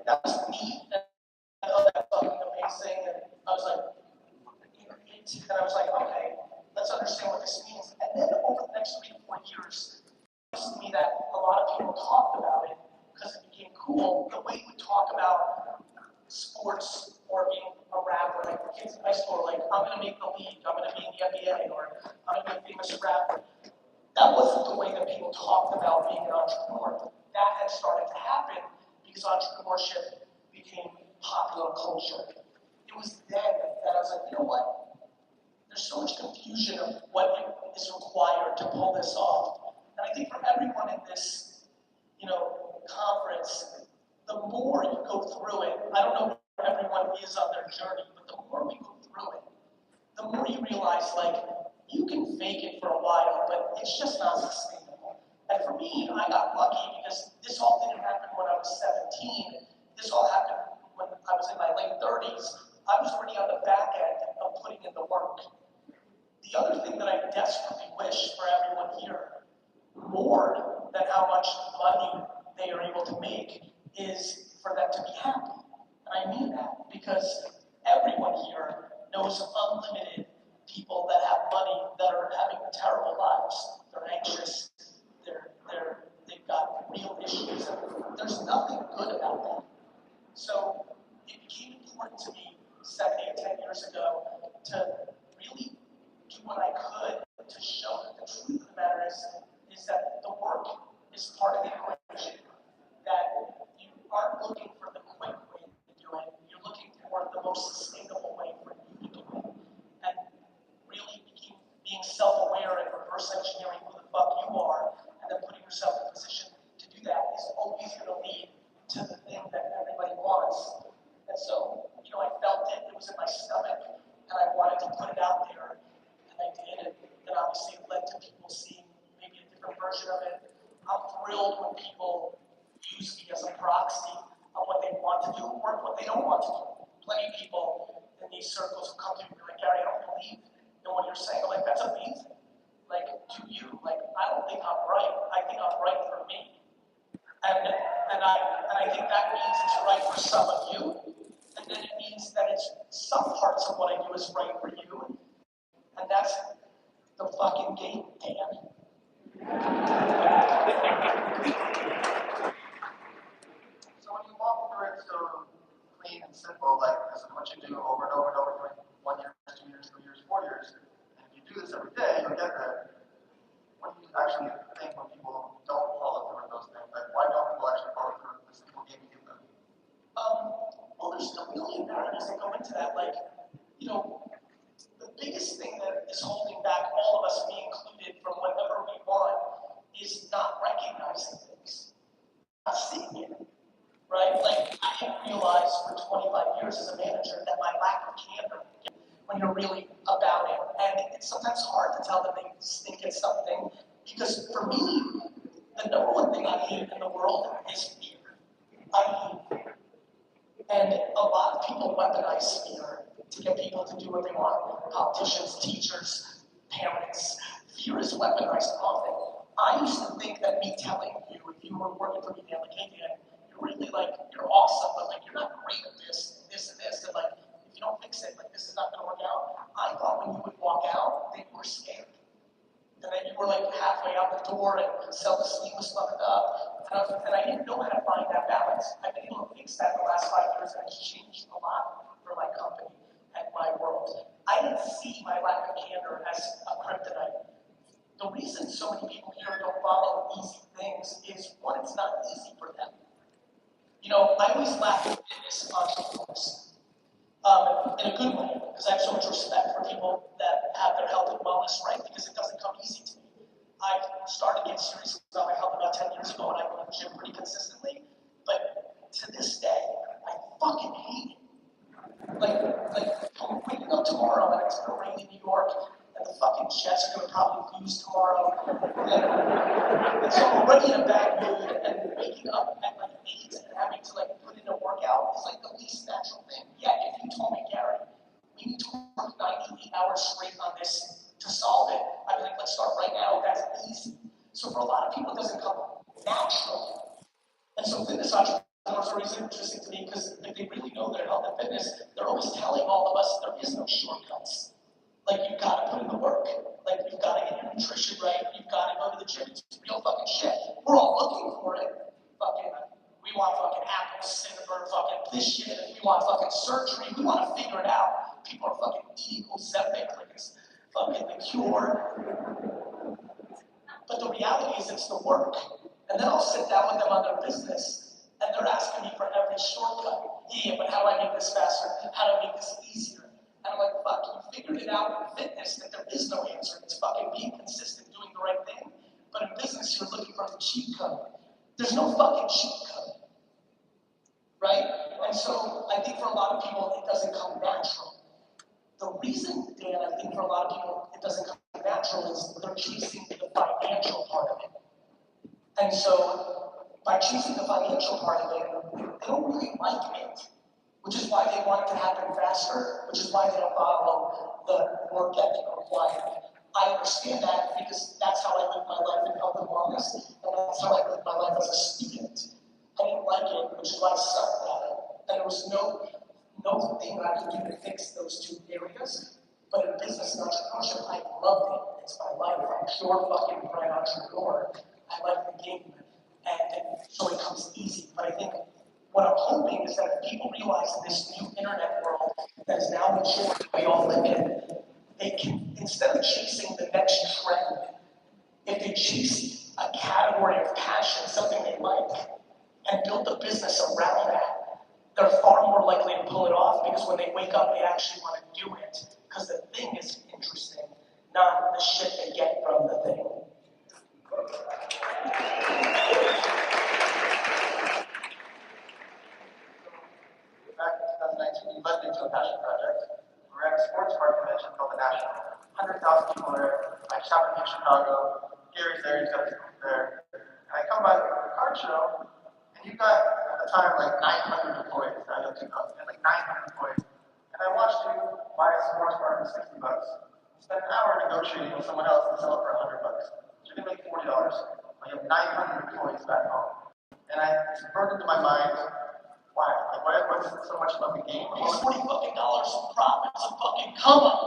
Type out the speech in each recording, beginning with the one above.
that was neat. And I thought that was fucking amazing. And I was like, and I was like, okay, let's understand what this means. And then over the next 3 to 4 years, it was to me that a lot of people talked about it because it became cool. The way we talk about sports or being a rapper, like the kids in high school are like, I'm going to make the league, I'm going to be in the NBA, or I'm going to be a famous rapper. That wasn't the way that people talked about being an entrepreneur. That had started to happen because entrepreneurship became popular culture. It was then that I was like, you know what? There's so much confusion of what is required to pull this off. And I think for everyone in this, conference, the more you go through it, I don't know where everyone is on their journey, but the more we go through it, the more you realize, you can fake it for a while, but it's just not sustainable. And for me, I got lucky because this all didn't happen when I was 17. This all happened when I was in my late 30s. I was already on the back end of putting in the work. The other thing that I desperately wish for everyone here, more than how much money they are able to make, is for them to be happy. And I mean that because everyone here knows unlimited people that have money that are having terrible lives. They're anxious, they've got real issues, and there's nothing good about that. So it became important to me 7, 8, 10 years ago to really do what I could to show that the truth of the matter is that the work is part of the equation. That you aren't looking for the quick way to do it, you're looking for the most sustainable way for you to do it. And really being self-aware and reverse engineering who the fuck you are, and then putting yourself in a position to do that is always going to lead to the thing that everybody wants. And so, I felt it was in my stomach, and I wanted to put it out there, and I did, and obviously it led to people seeing maybe a different version of it. I'm thrilled when people use me as a proxy of what they want to do or what they don't want to do. Plenty of people in these circles who come to me and be like, Gary, I don't believe in what you're saying. I'm like, that's amazing. To you, I don't think I'm right. I think I'm right for me. And I think that means it's right for some of you. And then it means that it's some parts of what I do is right for you. And that's the fucking game, Dan. So when you walk through it so clean and simple, this is what you do over and over and over for 1 year, 2 years, 3 years, 4 years, and if you do this every day, you'll get there. What do you actually think when people don't follow through with those things? Why don't people actually follow through with the simple game you give them? Well, there's a million variables that go into that. The biggest thing that is holding back all of us, me included, from whatever we want is not recognizing things, not seeing it, right? I didn't realize for 25 years as a manager that my lack of candor when you're really about it. And it's sometimes hard to tell them they stink at something, because for me, the number one thing I hate in the world is fear. I hate fear. And a lot of people weaponize fear to get people to do what they want. Politicians, teachers, parents. Fear is weaponized often. I used to think that me telling you, if you were working for me, Dan, you're really you're awesome, but you're not great at this, and this, and if you don't fix it, this is not going to work out. I thought when you would walk out, they were scared. And then you were halfway out the door and self-esteem was fucked up. And I didn't know how to find that balance. I've been able to fix that in the last 5 years, and it's changed a lot for my company and my world. I didn't see my lack of candor as a kryptonite. The reason so many people here don't follow easy things is, one, it's not easy for them. I always laugh at fitness entrepreneurs. In a good way, because I have so much respect for people that have their health and wellness right, because it doesn't come easy to me. I started to get serious about my health about 10 years ago, and I go to the gym pretty consistently, but to this day, I fucking hate it. I'm waking up tomorrow, and it's going to rain in New York, and the fucking Jets are going to probably lose tomorrow, and so I'm already in a bad mood, and waking up at 8 and having to put in a workout is the least natural thing. Yet if you told me, Gary, we need to work 98 hours straight on this to solve it, I'd be like, let's start right now. That's easy. So for a lot of people, it doesn't come naturally. And so fitness entrepreneurs are stories are interesting to me because if they really know their health and fitness, they're always telling all of us there is no shortcuts. Like, you've got to put in the work. Like, you've got to get your nutrition right. You've got to go to the gym. It's real fucking shit. We're all looking for it. Fucking, we want fucking apple cinnamon, fucking this shit. We want fucking surgery. We want to figure it out. People are fucking eating Ozempic like it's fucking the cure. But the reality is it's the work. And then I'll sit down with them on their business, and they're asking me for every shortcut. Yeah, but how do I make this faster? How do I make this easier? And I'm like, fuck, you figured it out in fitness that there is no answer. It's fucking being consistent, doing the right thing. But in business, you're looking for the cheat code. There's no fucking cheat code. Right? And so I think for a lot of people, it doesn't come natural. The reason, Dan, I think for a lot of people, it doesn't come natural is they're chasing the financial part of it. And so by chasing the financial part of it, they don't really like it. Which is why they want it to happen faster, which is why they don't follow the work ethic required. I understand that because that's how I lived my life in health and wellness, and that's how I lived my life as a student. I didn't like it, which is why I sucked at it. And there was no thing I could do to fix those two areas. But in business and entrepreneurship, I loved it. It's my life. I'm pure fucking bright entrepreneur. I like the game, and so it comes easy. But I think what I'm hoping is that if people realize in this new internet world that is now mature, we all live in, they can, instead of chasing the next trend, if they chase a category of passion, something they like, and build a business around that, they're far more likely to pull it off because when they wake up, they actually want to do it because the thing is interesting, not the shit they get from the thing. Back in 2019, we led into a passion project. We ran a sports car convention called the National. 100,000 people there. I shop in Chicago. Gary's there, he's got his booth there. And I come by the car show, and you got, at the time, like 900 employees. Now you have 2,000. You had like 900 employees. And I watched you buy a sports car for $60. Spend an hour negotiating with someone else and sell it for $100. So you're gonna make $40. But you have 900 employees back home. And it's burned into my mind. Why? Like, what's so much about the game? Because $40 fucking in profit's a fucking come up.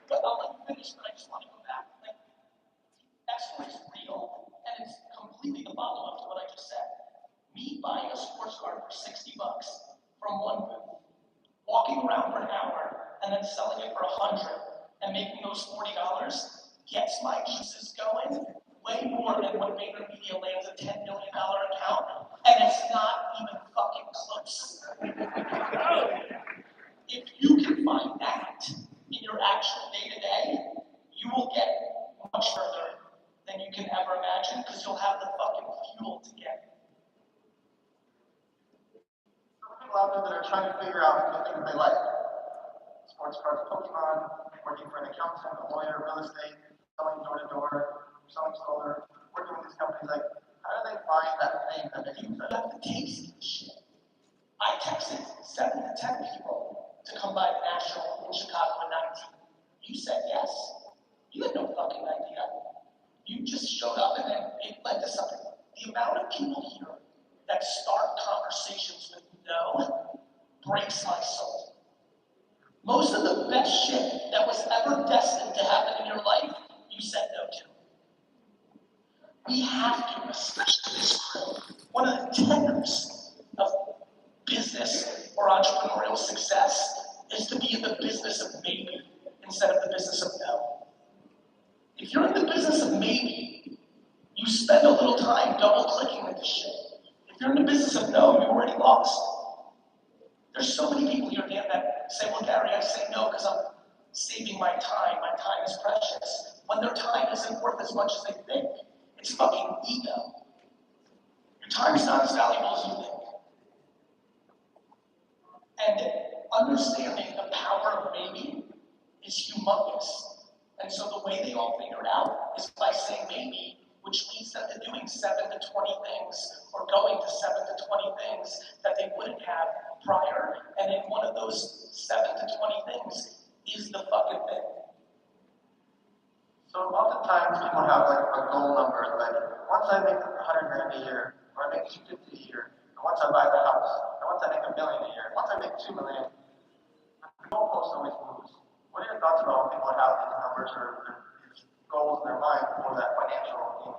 But I'll let you finish, but I just want to go back. Like, that story's real, and it's completely the follow-up to what I just said. Me buying a sports car for $60 from one booth, walking around for an hour, and then selling it for $100, and making those $40 gets my juices going way more than when VaynerMedia lands a $10 million account, and it's not even fucking close. If you can find that in your actual day-to-day, you will get much further than you can ever imagine because you'll have the fucking fuel to get it. Some people out there that are trying to figure out the things they like. Sports cars, Pokemon, working for an accountant, a lawyer, real estate, selling door-to-door, selling solar, working with these companies, like, how do they find that thing that makes them You have to taste the shit. I texted 7 to 10 people to come by the National in Chicago in 19. You said yes. You had no fucking idea. You just showed up and then it led to something. The amount of people here that start conversations with no breaks my soul. Most of the best shit that was ever destined to happen in your life, you said no to. We have to, especially this group, one of the tenets of business or entrepreneurial success is to be in the business of maybe instead of the business of no. If you're in the business of maybe, you spend a little time double-clicking into shit. If you're in the business of no, you're already lost. There's so many people here, Dan, that say, well, Gary, I say no because I'm saving my time. My time is precious. When their time isn't worth as much as they think. It's fucking ego. Your time is not as valuable as you think. And understanding the power of maybe is humongous. And so the way they all figure it out is by saying maybe, which leads them to doing 7 to 20 things, or going to 7 to 20 things that they wouldn't have prior. And then one of those 7 to 20 things is the fucking thing. So oftentimes people have like a goal number, like once I make 100 grand a year, or I make 250 a year, and once I buy the house, and once I make $1 million a year, once I make 2 million, the goalpost always moves. What are your thoughts about when people have these numbers or these goals in their mind for that financial gain?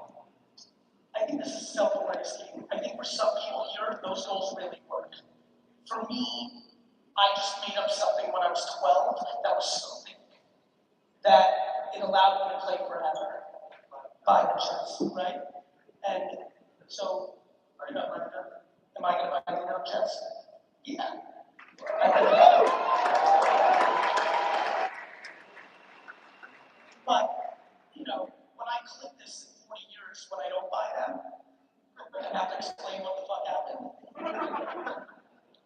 I think this is self-awareness game. I think for some people here, those goals really work. For me, I just made up something when I was 12 that was so big that it allowed me to play forever. Buy the chess, right? And so, Are you not like that? am I going to buy the chess? Yeah. I really am. But, you know, when I clip this in 40 years, when I don't buy them, I'm going to have to explain what the fuck happened.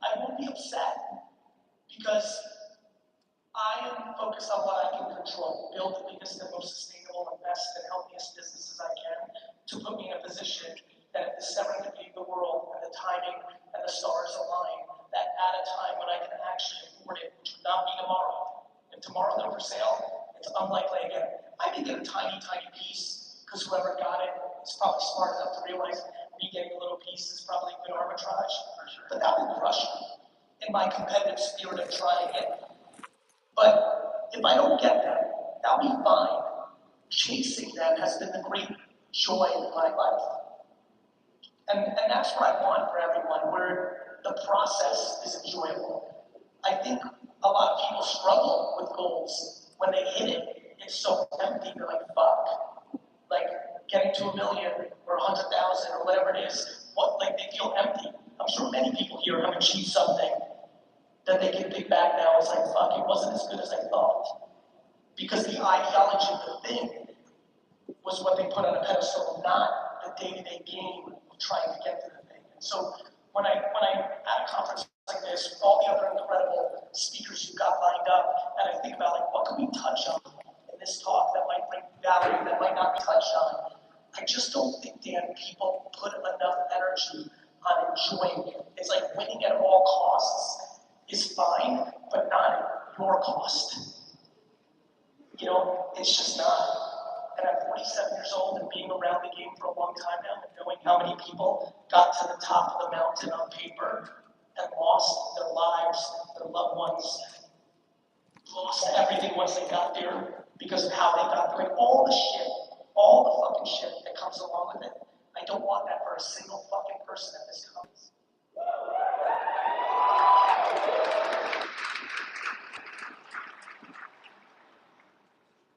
I won't be upset because I am focused on what I can control, build the biggest and most sustainable and best and healthiest businesses I can to put me in a position that if the serendipity of the world and the timing and the stars align, that at a time when I can actually afford it, which would not be tomorrow. If tomorrow they're for sale, it's unlikely again. I may get a tiny, tiny piece because whoever got it is probably smart enough to realize me getting a little piece is probably good arbitrage. But that will crush me in my competitive spirit of trying it. But if I don't get them, that'll be fine. Chasing them has been the great joy in my life. And that's what I want for everyone, where the process is enjoyable. I think a lot of people struggle with goals. When they hit it, it's so empty, they're like, fuck. Like getting to 1 million or 100,000 or whatever it is, like they feel empty. I'm sure many people here have achieved something that they can think back now. It's like, fuck, it wasn't as good as I thought. Because the ideology of the thing was what they put on a pedestal, not the day-to-day game of trying to get to the thing. And so when I'm at a conference like this, with all the other incredible speakers you've got lined up, and I think about like, what can we touch on in this talk that might bring value, that might not be touched on, I just don't think, Dan, people put enough energy on enjoying it. It's like winning at all costs is fine, but not at your cost. You know, it's just not. And I'm 47 years old and being around the game for a long time now and knowing how many people got to the top of the mountain on paper and lost their lives, their loved ones, lost everything once they got there because of how they got there. Like all the fucking shit that comes along with it. I don't want that for a single fucking person at this conference.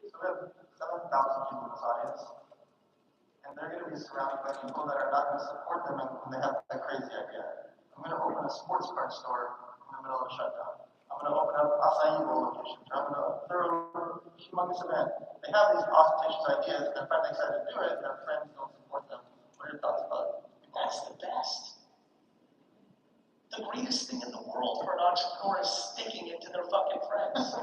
So we have 7,000 people in this audience, and they're going to be surrounded by people that are not going to support them when they have that crazy idea. I'm going to open a sports card store in the middle of a shutdown. I'm going to open up acai bowl locations. I'm going to throw a humongous event. They have these ostentatious ideas, and they're finally excited to do it, and their friends don't support them. What are your thoughts about it? That's the best. The greatest thing in the world for an entrepreneur is sticking it to their fucking friends.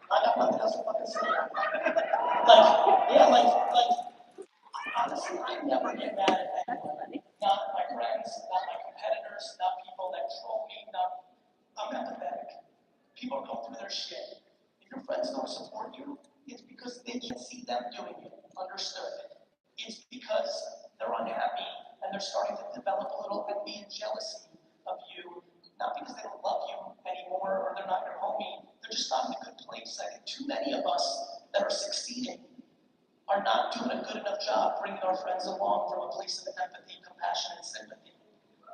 I got nothing else to fucking say. Honestly, I never get mad at anyone. Not my friends, not my competitors, not people that troll me, I'm empathetic. People go through their shit. If your friends don't support you, it's because they can't see them doing it. Understood. It's because they're unhappy and they're starting to develop a little envy and jealousy of you. Not because they don't love you anymore or they're not your homie. They're just not in a good place. I think too many of us that are succeeding are not doing a good enough job bringing our friends along from a place of empathy, compassion, and sympathy.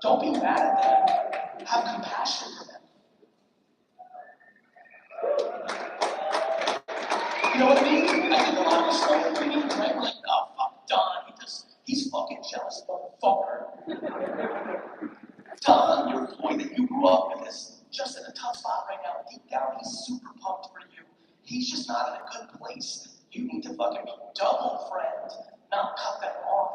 Don't be mad at them. Have compassion for them. You know what I mean? I think a lot of us know what we mean, right? We're like, oh, fuck Don. He's fucking jealous, motherfucker. Don, your boy that you grew up with is just in a tough spot right now. Deep down, he's super pumped for you. He's just not in a good place. You need to fucking be double friend, not cut them off.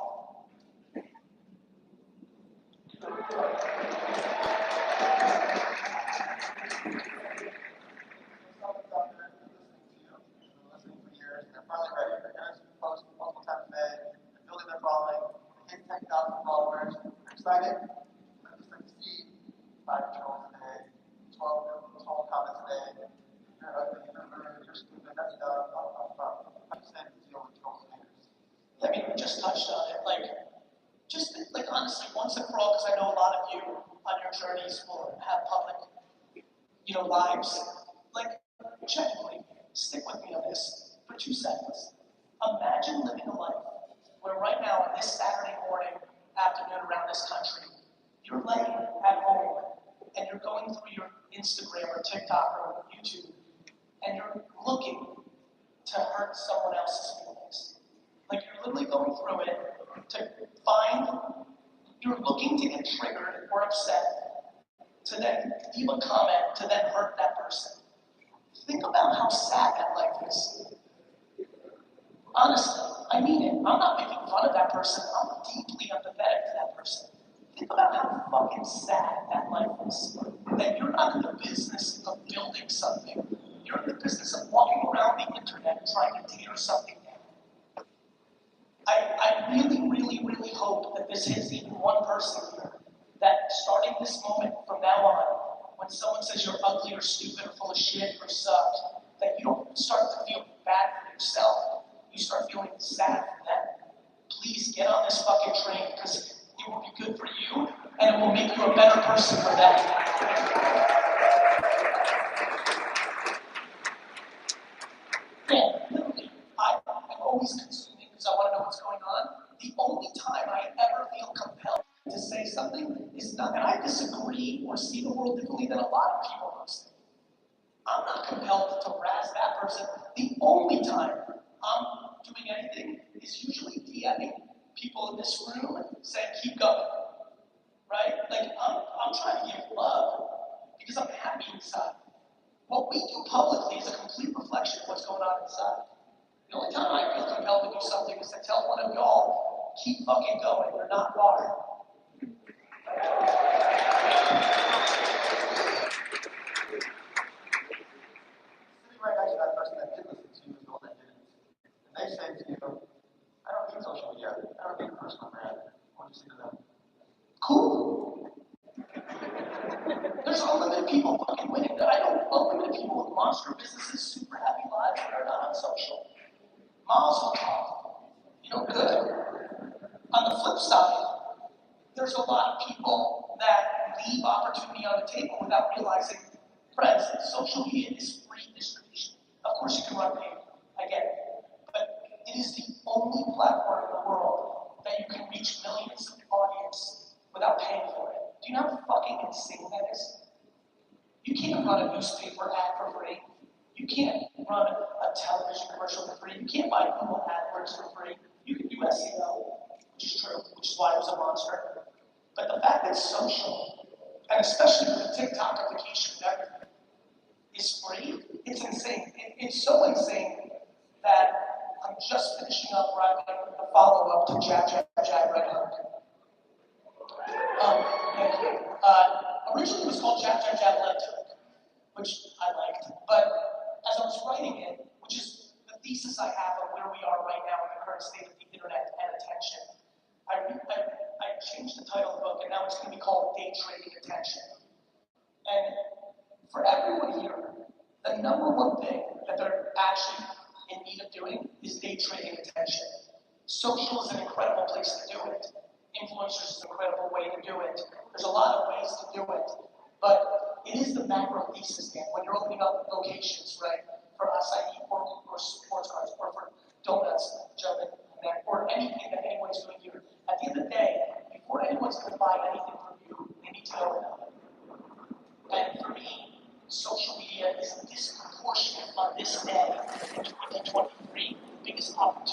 Listening for years, and they're finally ready. They're going to post multiple times a day. They're building their following. They hit 10,000 followers. They're excited. I just like to see 5 trolls a day, just touched on it, like, just like honestly, once and for all, because I know a lot of you on your journeys will have public, lives. Like, genuinely, stick with me on this for 2 seconds. Imagine living a life where right now, on this Saturday morning, afternoon around this country, you're laying at home and you're going through your Instagram or TikTok or YouTube, and you're looking to hurt someone else's feelings. Like, you're literally going through it to find, you're looking to get triggered or upset, to then leave a comment, to then hurt that person. Think about how sad that life is. Honestly, I mean it. I'm not making fun of that person. I'm deeply empathetic to that person. Think about how fucking sad that life is. That you're not in the business of building something. You're in the business of walking around the internet trying to tear something down. I really, really, really hope that this hits even one person here. That starting this moment from now on, when someone says you're ugly or stupid or full of shit or suck, that you don't start to feel bad for yourself. You start feeling sad for them. Please get on this fucking train, because it will be good for you and it will make you a better person for them. Yeah, literally, I'm always consuming because I want to know what's going on. The only time I ever feel compelled to say something is not that I disagree or see the world differently than a lot of people must. I'm not compelled to razz that person. The only time I'm doing anything is usually DMing people in this room saying, keep going. Right? Like, I'm trying to give love because I'm happy inside. What we do publicly is a complete reflection of what's going on inside. The only time I feel compelled to do something is to tell one of y'all, keep fucking going, you're not water. Sitting right next to that person that did listen to you is the one that didn't. And they say to you, I don't need social media. I don't need personal brand. What do you say to them? Cool. There's unlimited people fucking winning. I know unlimited people with monster businesses, super happy lives that are not on social. Mazel tov. Good. On the flip side, there's a lot of people that leave opportunity on the table without realizing, friends, social media is free distribution. Of course you can run paid, I get it. But it is the only platform in the world that you can reach millions of audience without paying for it. Do you know how fucking insane that is? You can't run a newspaper ad for free. You can't run a television commercial for free. You can't buy Google AdWords for free. You can do SEO, which is true, which is why it was a monster. But the fact that social, and especially with the TikTokification of everything, is free, it's insane. It's so insane that I'm just finishing up writing a follow-up to Jab, Jab, Jab, Right Hook. Originally it was called Jab, Jab, Jab, Left Hook, which I liked. But as I was writing it, which is the thesis I have of where we are right now in the current state of the internet and attention, I changed the title of the book, and now it's going to be called Day Trading Attention. And for everyone here, the number one thing that they're actually in need of doing is day trading attention. Social is an incredible place to do it. Influencers is an incredible way to do it. There's a lot of ways to do it. But it is the macro thesis, man. When you're opening up locations, right? For acai or sports cards, or for donuts, gentlemen, or anything that anyone's doing here. At the end of the day, before anyone's going to buy anything from you, they need to know about it. And for me, social media is disproportionate on this day